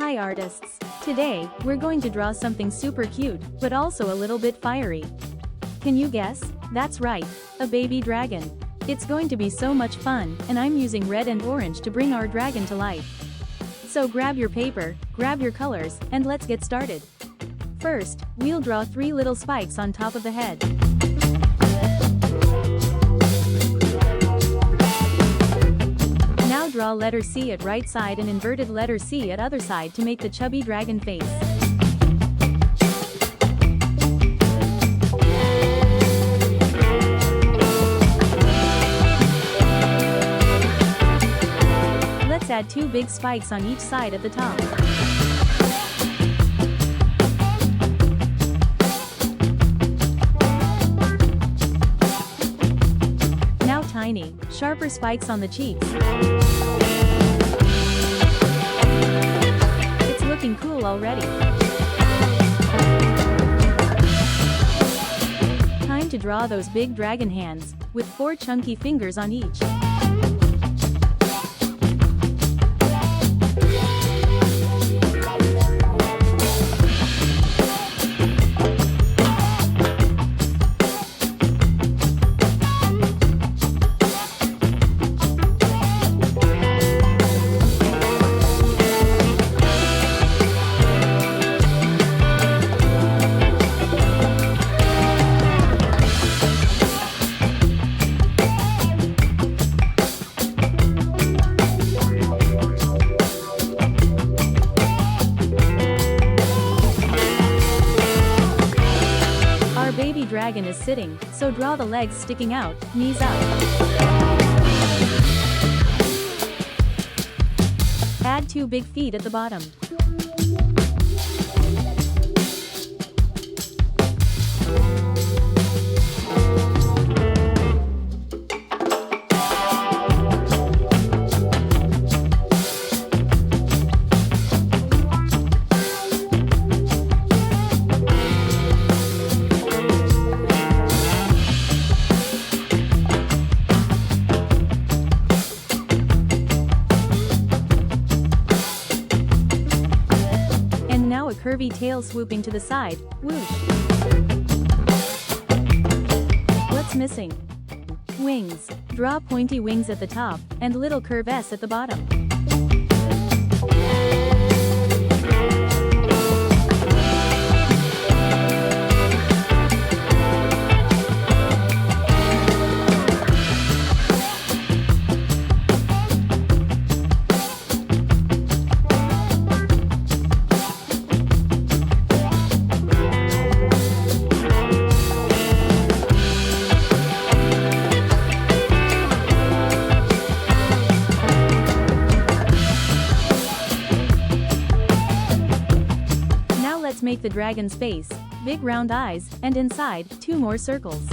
Hi artists! Today, we're going to draw something super cute, but also a little bit fiery. Can you guess? That's right, a baby dragon. It's going to be so much fun, and I'm using red and orange to bring our dragon to life. So grab your paper, grab your colors, and let's get started. First, we'll draw 3 little spikes on top of the head. Now draw letter C at right side and inverted letter C at other side to make the chubby dragon face. Let's add 2 big spikes on each side at the top. Now tiny, sharper spikes on the cheeks. It's looking cool already. Time to draw those big dragon hands, with 4 chunky fingers on each. Baby dragon is sitting, so draw the legs sticking out, knees up. Add 2 big feet at the bottom. A curvy tail swooping to the side, whoosh. What's missing? Wings. Draw pointy wings at the top, and little curve S at the bottom. Let's make the dragon's face, big round eyes, and inside, 2 more circles.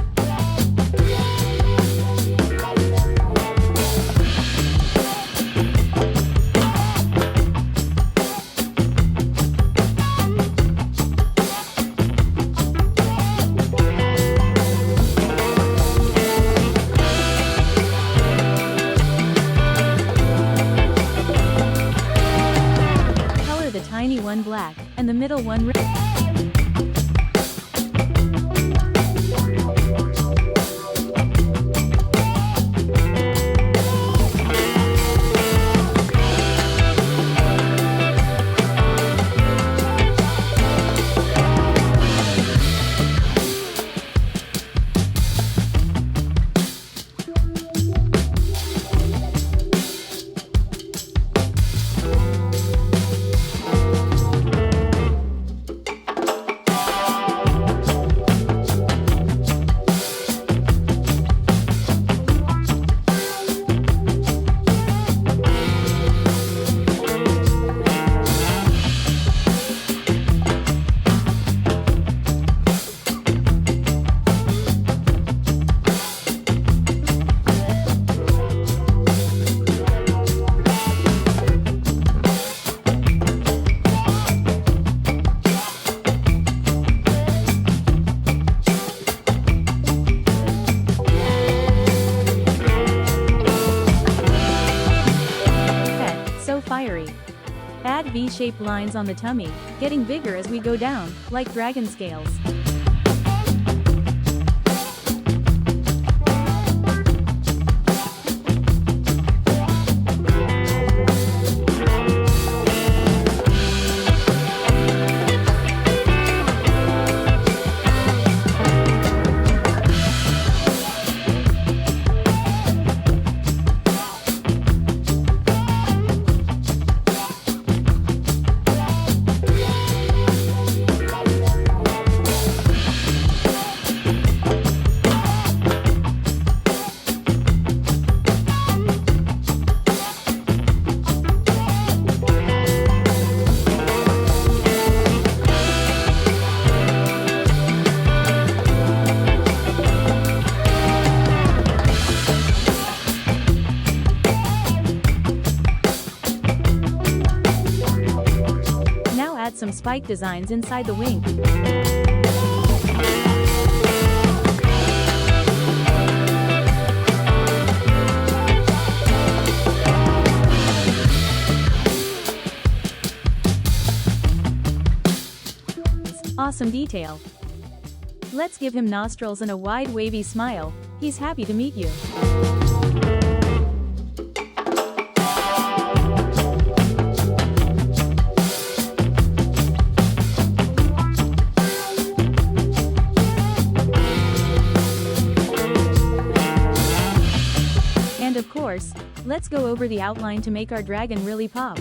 Color the tiny one black, and the middle one red. heart-shaped lines on the tummy, getting bigger as we go down, like dragon scales. Add some spike designs inside the wing. Awesome detail. Let's give him nostrils and a wide wavy smile. He's happy to meet you. And of course, let's go over the outline to make our dragon really pop.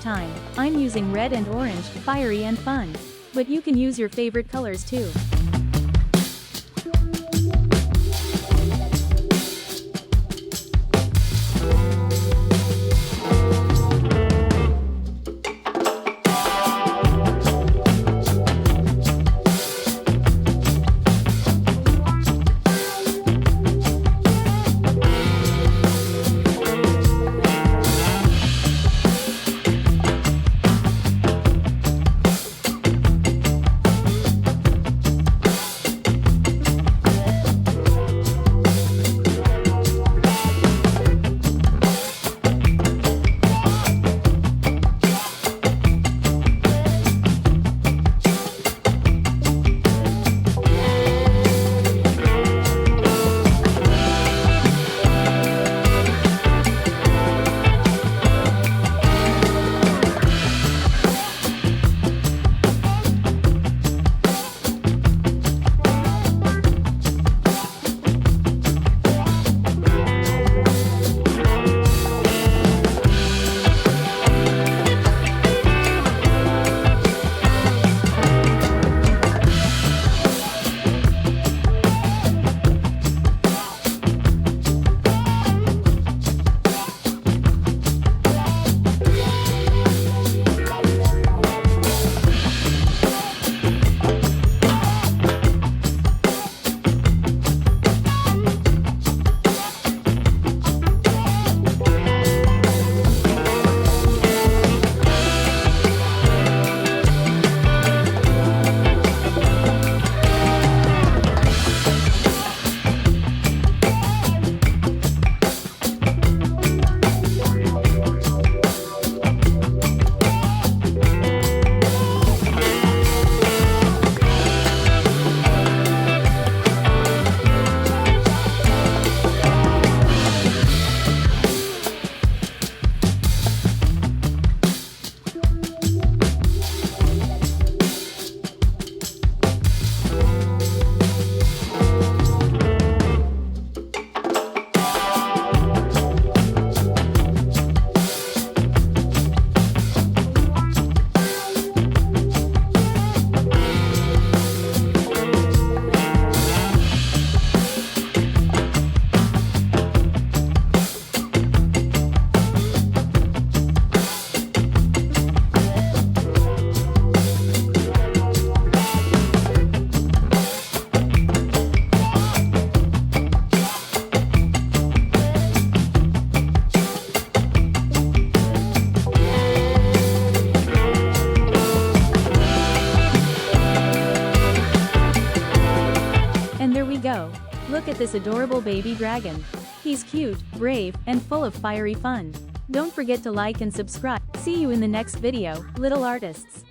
Time. I'm using red and orange, fiery and fun. But you can use your favorite colors too. Look at this adorable baby dragon. He's cute, brave, and full of fiery fun. Don't forget to like and subscribe. See you in the next video, little artists.